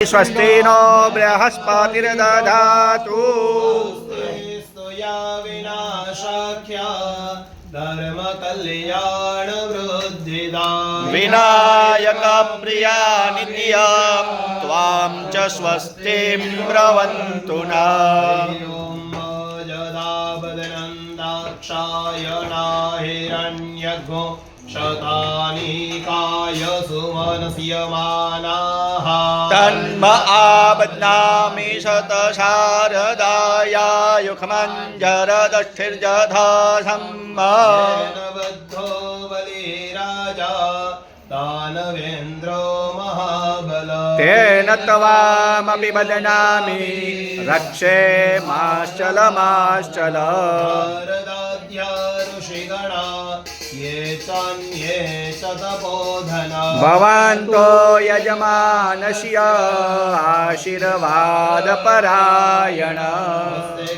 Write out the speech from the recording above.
स्वस्ति नो बृहस्पतिर्दधातु धर्म कल्याण वृद्धिदा विनायक प्रिया नित्या त्वां च स्वस्तिं ब्रवन्तु नः। यदा बदनन्दाक्षायणा हिरण्यघो शतानीकाय सुमनस्यमानाः तन्म आबध्नामि शतशारदाया युखमञ्जरदष्टिर्जधा येन बद्धो बलिराजा दानवेन्द्रो महाबल तेन तवामपि बध्नामि रक्षे माश्चल शारदाद्या ऋषिगणा ये चान्ये च तपोधना भवन्तो यजमानस्य आशीर्वादपरायण नमस्ते